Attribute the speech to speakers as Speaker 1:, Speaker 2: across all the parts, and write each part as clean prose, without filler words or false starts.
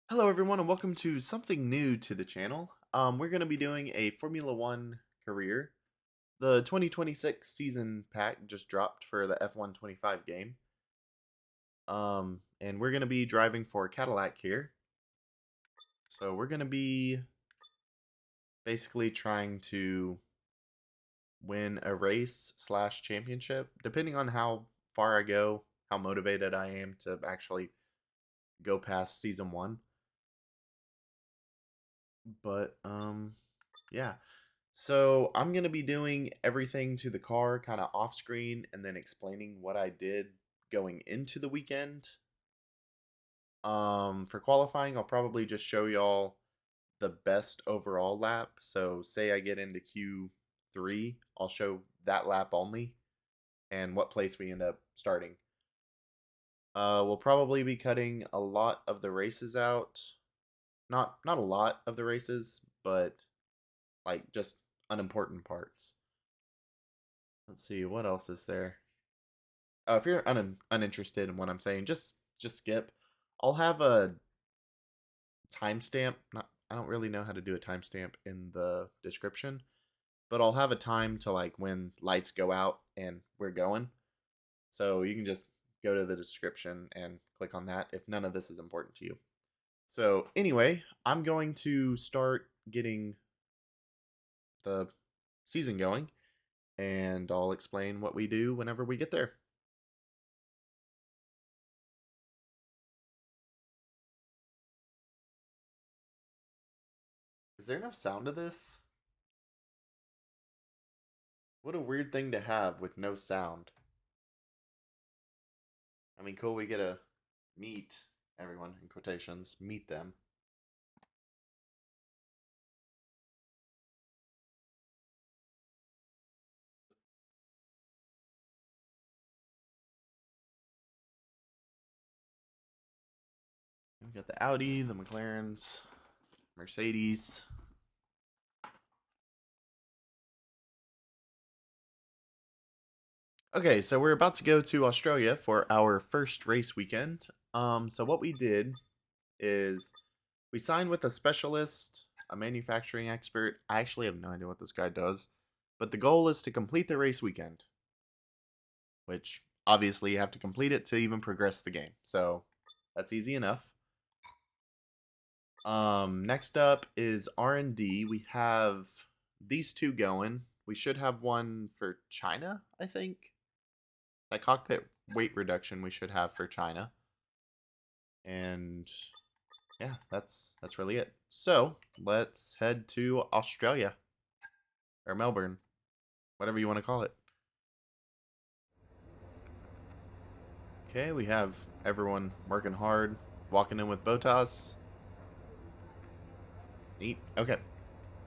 Speaker 1: Hello everyone and welcome to something new to the channel. We're going to be doing a Formula 1 career. The 2026 season pack just dropped for the F125 game. And we're going to be driving for Cadillac here. So we're going to be basically trying to win a race slash championship, depending on how far I go, how motivated I am to actually go past season 1. But yeah. So I'm going to be doing everything to the car kind of off screen and then explaining what I did going into the weekend. For qualifying, I'll probably just show y'all the best overall lap. So say I get into Q3, I'll show that lap only and what place we end up starting. We'll probably be cutting a lot of the races out. Not a lot of the races, but like just unimportant parts. Let's see, what else is there? If you're uninterested in what I'm saying, just skip. I'll have a timestamp. Not I don't really know how to do a timestamp in the description, but I'll have a time to like when lights go out and we're going. So you can just go to the description and click on that if none of this is important to you. So anyway, I'm going to start getting the season going and I'll explain what we do whenever we get there. Is there no sound to this? What a weird thing to have with no sound. I mean, cool, we get to meet everyone, in quotations, meet them. We got the Audi, the McLarens, Mercedes. Okay, so we're about to go to Australia for our first race weekend. So what we did is we signed with a specialist, a manufacturing expert. I actually have no idea what this guy does, but the goal is to complete the race weekend, which obviously you have to complete it to even progress the game. So that's easy enough. Next up is R&D. We have these two going. We should have one for China, I think. That cockpit weight reduction we should have for China. And yeah, that's really it. So let's head to Australia. Or Melbourne. Whatever you want to call it. Okay, we have everyone working hard, walking in with Botas. Neat. Okay.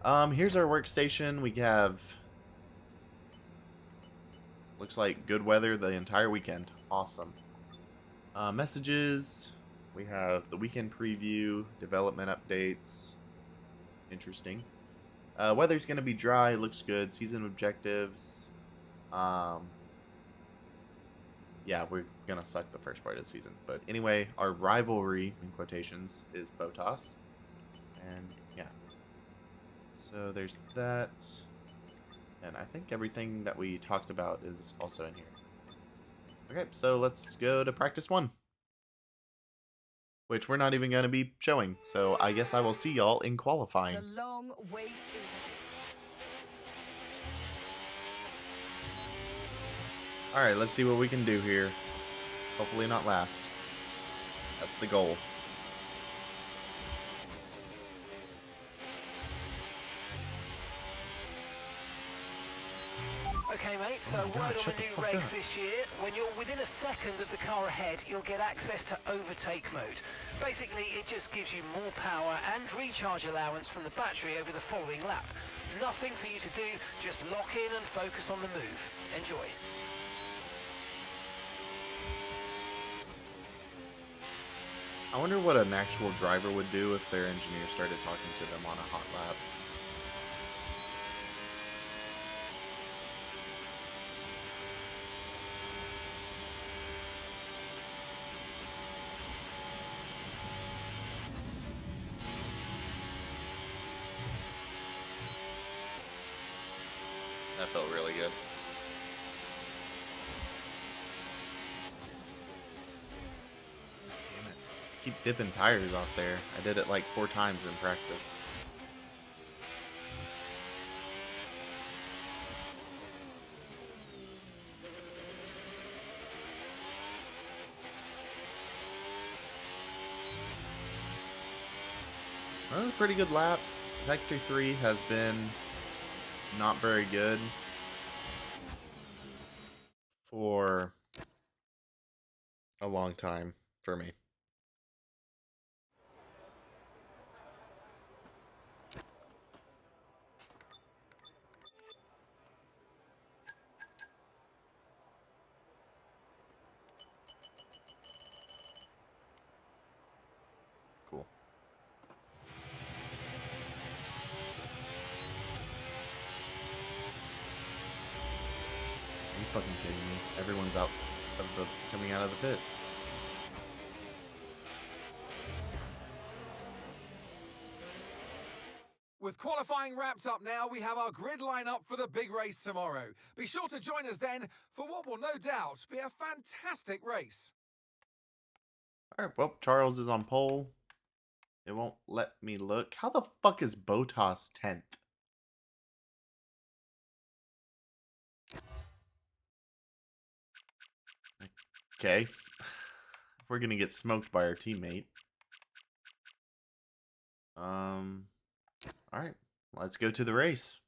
Speaker 1: Here's our workstation. We have looks like good weather the entire weekend. Awesome. Messages. We have the weekend preview, development updates. Interesting. Weather's gonna be dry. Looks good. Season objectives. Yeah, we're gonna suck the first part of the season. But anyway, our rivalry in quotations is Botas. And yeah. So there's that. And I think everything that we talked about is also in here. Okay, so let's go to practice 1. Which we're not even going to be showing. So I guess I will see y'all in qualifying.
Speaker 2: The long wait is...
Speaker 1: Alright, let's see what we can do here. Hopefully not last. That's the goal.
Speaker 2: Okay, mate, so word on the new race this year. When you're within a second of the car ahead, you'll get access to overtake mode. Basically, it just gives you more power and recharge allowance from the battery over the following lap. Nothing for you to do, just lock in and focus on the move. Enjoy.
Speaker 1: I wonder what an actual driver would do if their engineer started talking to them on a hot lap. keep dipping tires off there. I did it like 4 times in practice. That was a pretty good lap. Sector 3 has been not very good for a long time for me. Cool. Are you fucking kidding me? Everyone's coming out of the pits.
Speaker 3: With qualifying wrapped up now, we have our grid lineup for the big race tomorrow. Be sure to join us then for what will no doubt be a fantastic race.
Speaker 1: Alright, well, Charles is on pole. It won't let me look. How the fuck is Bottas 10th? Okay. We're gonna get smoked by our teammate. Alright, let's go to the race.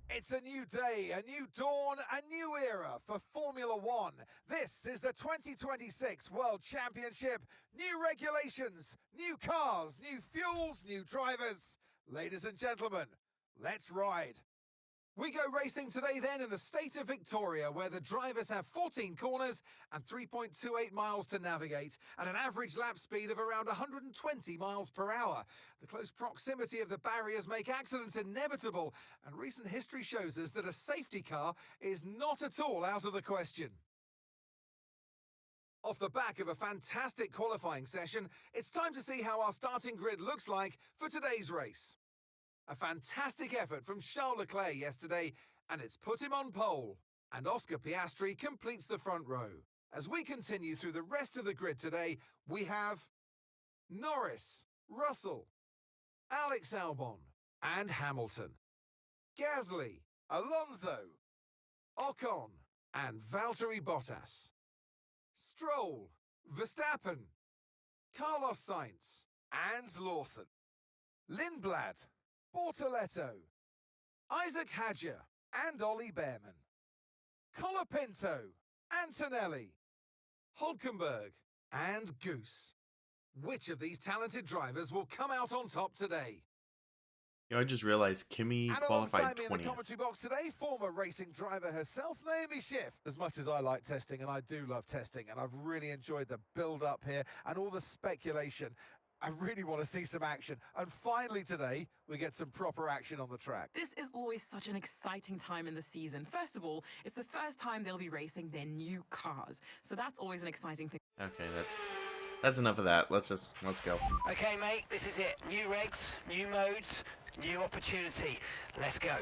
Speaker 3: It's a new day, a new dawn, a new era for Formula One. This is the 2026 World Championship. New regulations, new cars, new fuels, new drivers. Ladies and gentlemen, let's ride. We go racing today then in the state of Victoria, where the drivers have 14 corners and 3.28 miles to navigate, and an average lap speed of around 120 miles per hour. The close proximity of the barriers make accidents inevitable, and recent history shows us that a safety car is not at all out of the question. Off the back of a fantastic qualifying session, it's time to see how our starting grid looks like for today's race. A fantastic effort from Charles Leclerc yesterday, and it's put him on pole. And Oscar Piastri completes the front row. As we continue through the rest of the grid today, we have Norris, Russell, Alex Albon, and Hamilton, Gasly, Alonso, Ocon, and Valtteri Bottas, Stroll, Verstappen, Carlos Sainz, and Lawson, Lindblad, Bortoletto, Isaac Hadjar, and Ollie Behrman, Colapinto, Antonelli, Hulkenberg, and Goose. Which of these talented drivers will come out on top today?
Speaker 1: You know, I just realized Kimi
Speaker 3: And
Speaker 1: qualified
Speaker 3: alongside me in the
Speaker 1: 20th.
Speaker 3: commentary box today, former racing driver herself, Naomi Schiff. As much as I like testing, and I do love testing, and I've really enjoyed the build-up here and all the speculation, I really want to see some action. And finally today, we get some proper action on the track.
Speaker 4: This is always such an exciting time in the season. First of all, it's the first time they'll be racing their new cars. So that's always an exciting thing.
Speaker 1: Okay, that's enough of that. Let's go.
Speaker 2: Okay, mate, this is it. New regs, new modes, new opportunity. Let's go.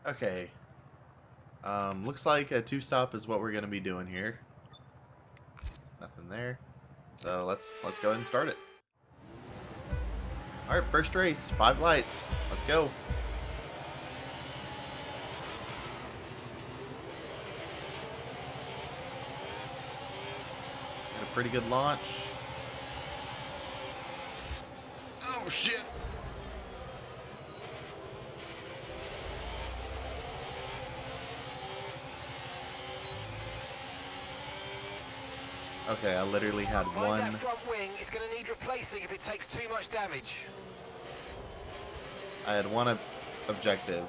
Speaker 1: Okay. Looks like a 2-stop is what we're gonna be doing here. Nothing there. So let's go ahead and start it. Alright, first race, 5 lights. Let's go. Got a pretty good launch. Oh shit! Okay, I literally had
Speaker 2: Mind
Speaker 1: one.
Speaker 2: that front wing is going to need replacing if it takes too much damage.
Speaker 1: I had one objective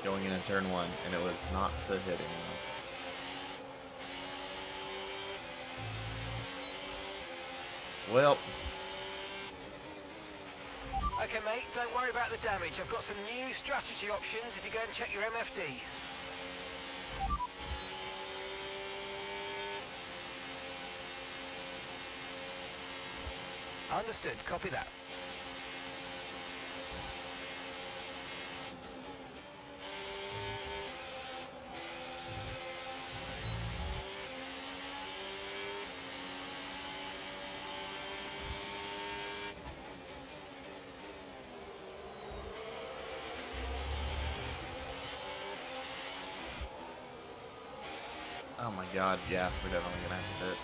Speaker 1: going into turn 1, and it was not to hit anyone. Well,
Speaker 2: Okay, mate, don't worry about the damage. I've got some new strategy options if you go and check your MFD. Understood, copy that.
Speaker 1: my god, yeah, we're definitely gonna have to pit.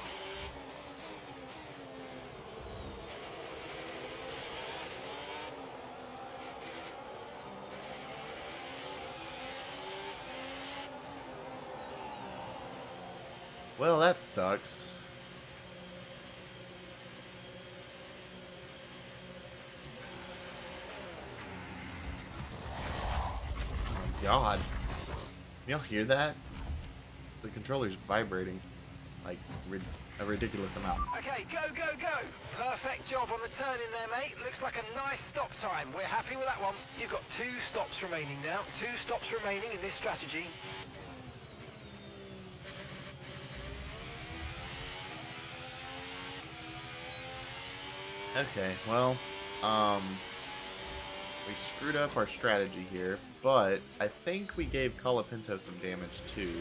Speaker 1: Well, that sucks. Oh my god. Can y'all hear that? The controller's vibrating like a ridiculous amount.
Speaker 2: Okay, go, go, go. Perfect job on the turn in there, mate. Looks like a nice stop time. We're happy with that one. You've got 2 stops remaining now. 2 stops remaining in this strategy.
Speaker 1: Okay, well, we screwed up our strategy here, but I think we gave Colapinto some damage too.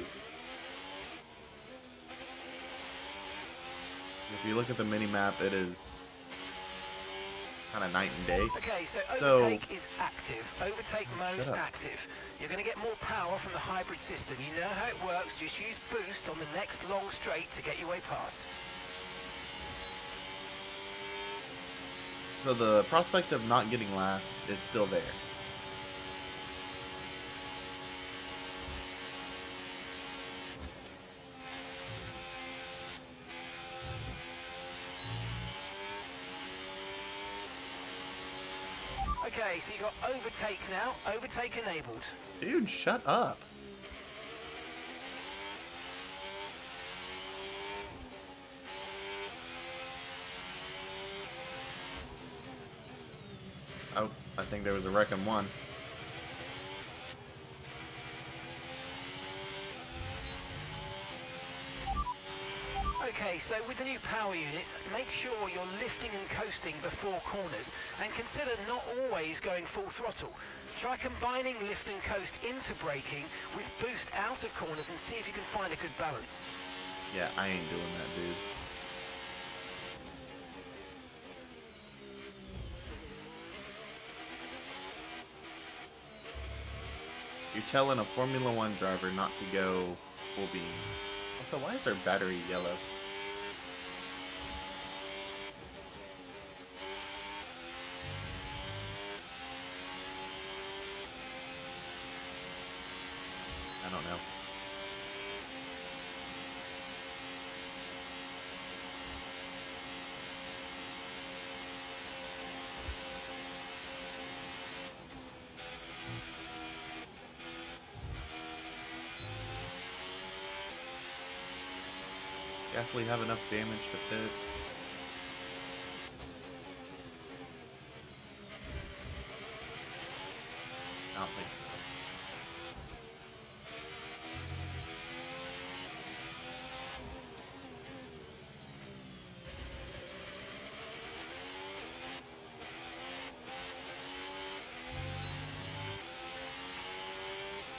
Speaker 1: If you look at the mini-map, it is kind of night and day.
Speaker 2: Okay, so overtake is active. Overtake mode active. You're going to get more power from the hybrid system. You know how it works. Just use boost on the next long straight to get your way past.
Speaker 1: So the prospect of not getting last is still there.
Speaker 2: Okay, so you got overtake now. Overtake enabled.
Speaker 1: Dude, shut up. Oh, I think there was a wreck in one.
Speaker 2: Okay, so with the new power units, make sure you're lifting and coasting before corners, and consider not always going full throttle. Try combining lift and coast into braking with boost out of corners and see if you can find a good balance.
Speaker 1: Yeah, I ain't doing that, dude. You're telling a Formula One driver not to go full beans. Also, why is our battery yellow? I don't know. Gasly have enough damage to pit. I don't think so.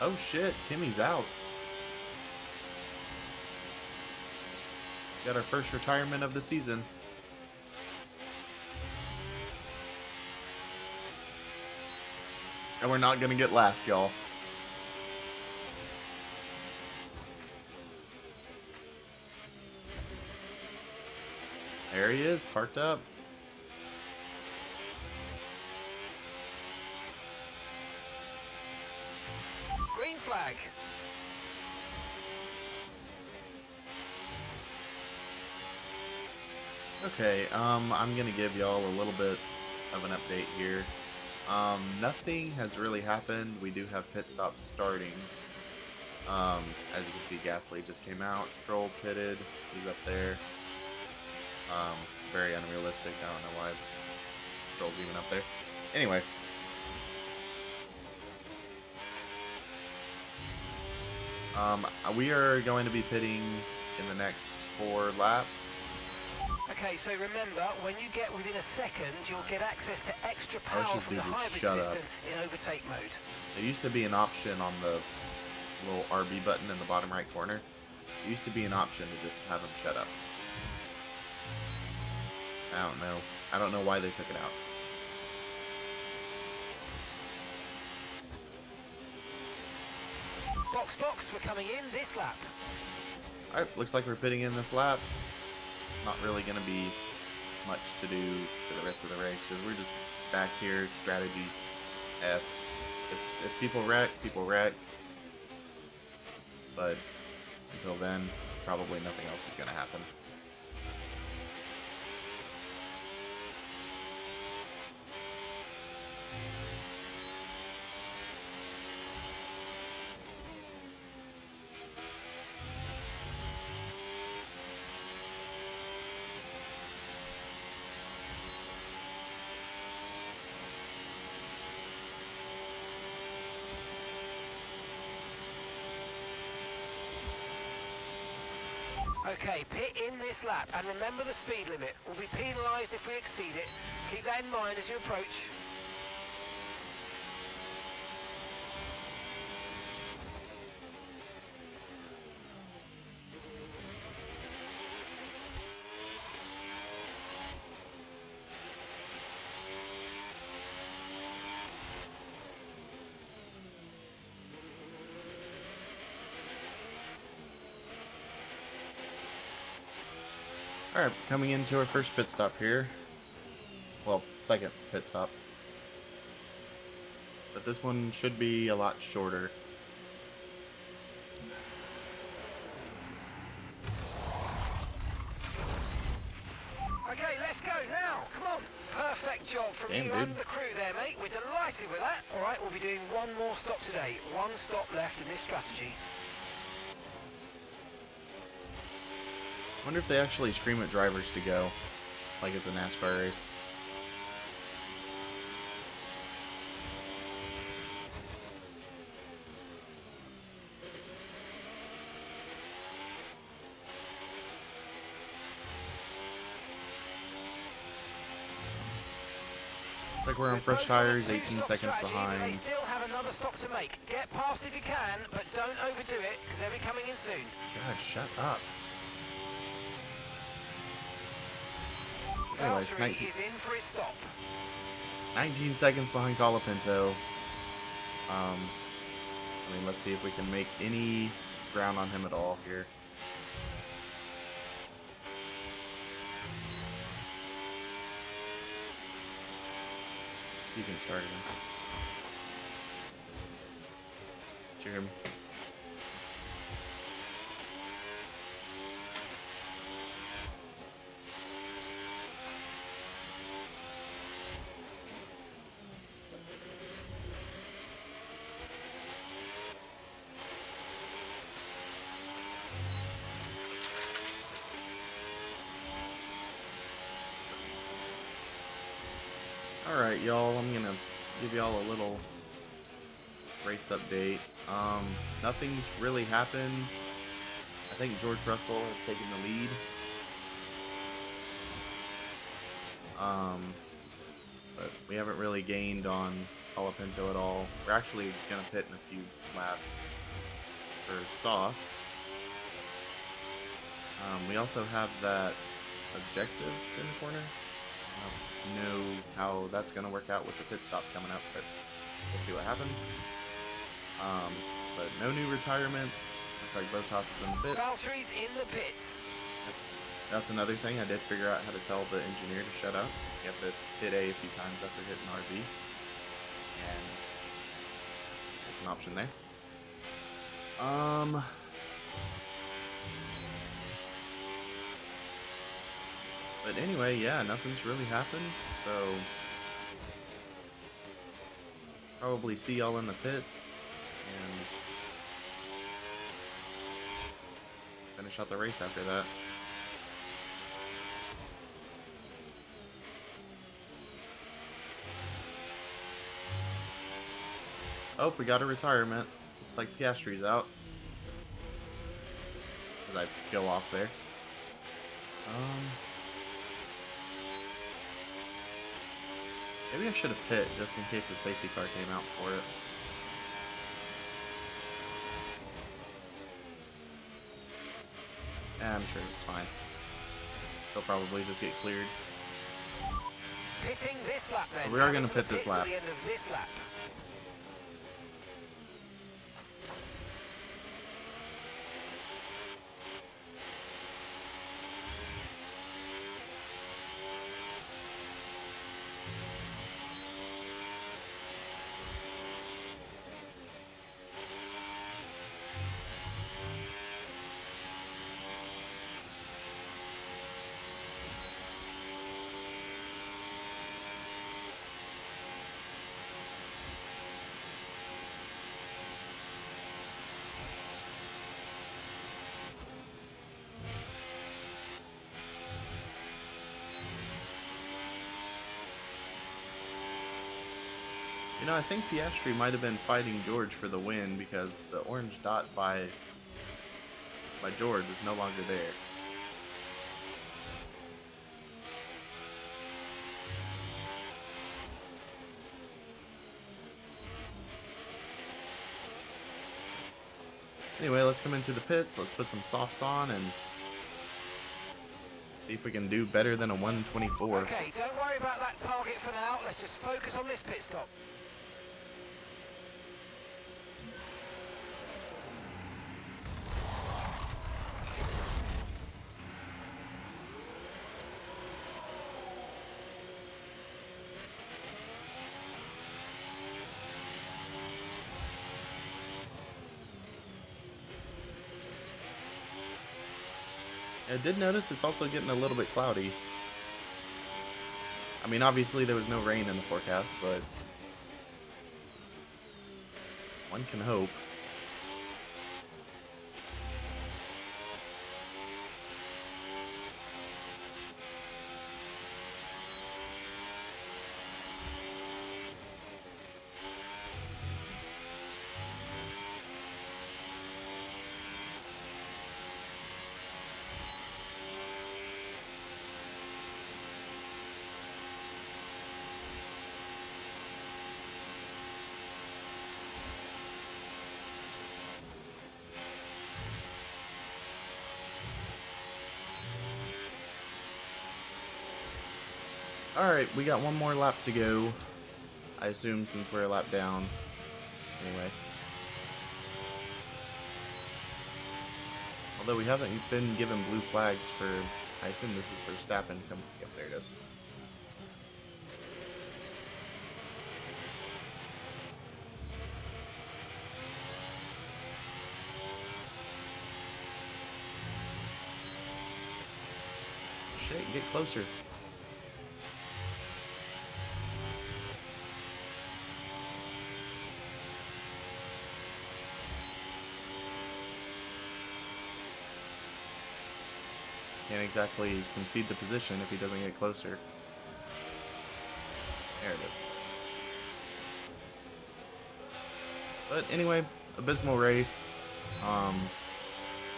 Speaker 1: Oh shit, Kimmy's out. Got our first retirement of the season. And we're not gonna get last, y'all. There he is, parked up.
Speaker 2: Green flag.
Speaker 1: Okay, I'm gonna give y'all a little bit of an update here. Nothing has really happened. We do have pit stops starting. As you can see, Gasly just came out. Stroll pitted. He's up there. It's very unrealistic. I don't know why Stroll's even up there. Anyway. We are going to be pitting in the next 4 laps.
Speaker 2: Okay, so remember, when you get within a second, you'll get access to extra
Speaker 1: Let's
Speaker 2: power
Speaker 1: just
Speaker 2: from the
Speaker 1: do this.
Speaker 2: hybrid
Speaker 1: Shut
Speaker 2: system
Speaker 1: up.
Speaker 2: in overtake mode.
Speaker 1: There used to be an option on the little RB button in the bottom right corner. It used to be an option to just have them shut up. I don't know. I don't know why they took it out.
Speaker 2: Box, box, we're coming in this lap.
Speaker 1: Alright, looks like we're pitting in this lap. Not really going to be much to do for the rest of the race because we're just back here, strategies F. If people wreck, people wreck. But until then, probably nothing else is going to happen.
Speaker 2: Okay, pit in this lap, and remember the speed limit. We'll be penalised if we exceed it. Keep that in mind as you approach.
Speaker 1: Alright, coming into our first pit stop here. Well, second pit stop. But this one should be a lot shorter.
Speaker 2: Okay, let's go now. Come on. Perfect job from
Speaker 1: Damn,
Speaker 2: you
Speaker 1: dude.
Speaker 2: and the crew there, mate. We're delighted with that. All right, we'll be doing one more stop today. One stop left in this strategy.
Speaker 1: I wonder if they actually scream at drivers to go, like it's a NASCAR race. Looks like we're on fresh tires, 18 seconds
Speaker 2: They
Speaker 1: behind.
Speaker 2: still have another stop to make. Get past if you can, but don't overdo it, because they'll be coming in soon.
Speaker 1: God, shut up. Anyways,
Speaker 2: Valtteri
Speaker 1: 19,
Speaker 2: is in for his stop.
Speaker 1: 19 seconds behind Colapinto. I mean, let's see if we can make any ground on him at all here. You can start him. Cheer him. Alright, y'all, I'm gonna give y'all a little race update. Nothing's really happened. I think George Russell has taken the lead. But we haven't really gained on Colapinto at all. We're actually gonna pit in a few laps for softs. We also have that objective in the corner. I don't know how that's going to work out with the pit stop coming up, but we'll see what happens. But no new retirements. Looks like Bottas is in the pits.
Speaker 2: Valtteri's in the pits.
Speaker 1: That's another thing. I did figure out how to tell the engineer to shut up. You have to hit A few times after hitting RB. And it's an option there. But anyway, yeah, nothing's really happened, so probably see y'all in the pits and finish out the race after that. Oh, we got a retirement. Looks like Piastri's out. As I go off there. Maybe I should have pit just in case the safety car came out for it. Yeah, I'm sure it's fine. They'll probably just get cleared.
Speaker 2: Pitting this lap then.
Speaker 1: We are going
Speaker 2: Coming
Speaker 1: to pit
Speaker 2: the
Speaker 1: this
Speaker 2: pits at
Speaker 1: lap.
Speaker 2: the end of this lap.
Speaker 1: You know, I think Piastri might have been fighting George for the win because the orange dot by George is no longer there. Anyway, let's come into the pits. Let's put some softs on and see if we can do better than a 124.
Speaker 2: Okay, don't worry about that target for now. Let's just focus on this pit stop.
Speaker 1: I did notice it's also getting a little bit cloudy. I mean, obviously there was no rain in the forecast, but one can hope. Alright, we got one more lap to go. I assume since we're a lap down. Anyway. Although we haven't been given blue flags for... I assume this is for Verstappen. Yep, there it is. Shit, get closer. Can't exactly concede the position if he doesn't get closer. There it is. But anyway, abysmal race.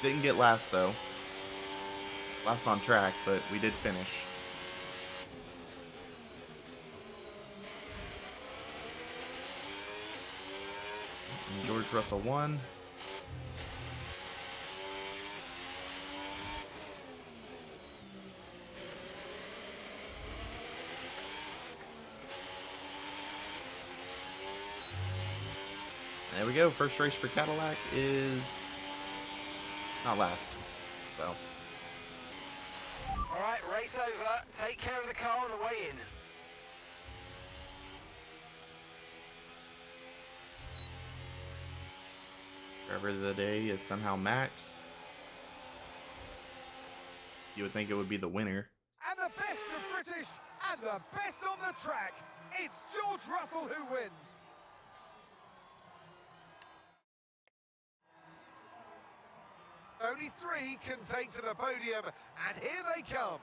Speaker 1: Didn't get last though. Last on track, but we did finish. And George Russell won. There we go. First race for Cadillac is not last. So.
Speaker 2: All right, race over. Take care of the car on the way in.
Speaker 1: Driver of the day is somehow Max. You would think it would be the winner.
Speaker 3: And the best of British and the best on the track. It's George Russell who wins. Only three can take to the podium, and here they come.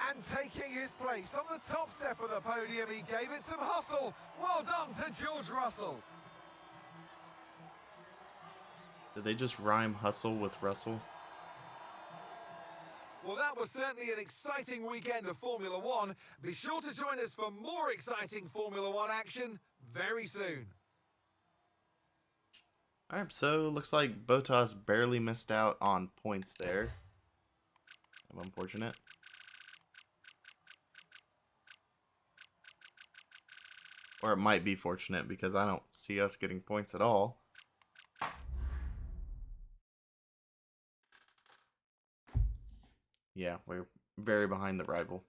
Speaker 3: And taking his place on the top step of the podium, he gave it some hustle. Well done to George Russell.
Speaker 1: Did they just rhyme hustle with Russell?
Speaker 3: Well, that was certainly an exciting weekend of Formula One. Be sure to join us for more exciting Formula One action very soon.
Speaker 1: Alright, so looks like Bottas barely missed out on points there. Unfortunate. Or it might be fortunate because I don't see us getting points at all. Yeah, we're very behind the rival.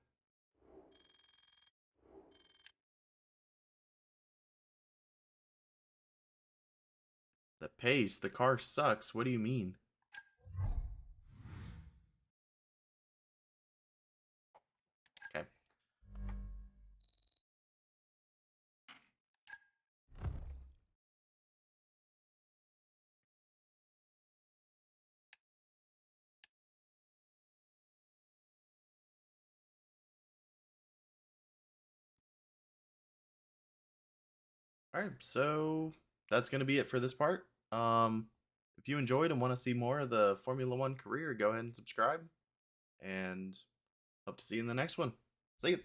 Speaker 1: The pace, the car sucks. What do you mean? Okay. All right, so that's going to be it for this part. If you enjoyed and want to see more of the Formula One career, go ahead and subscribe. And hope to see you in the next one. See you.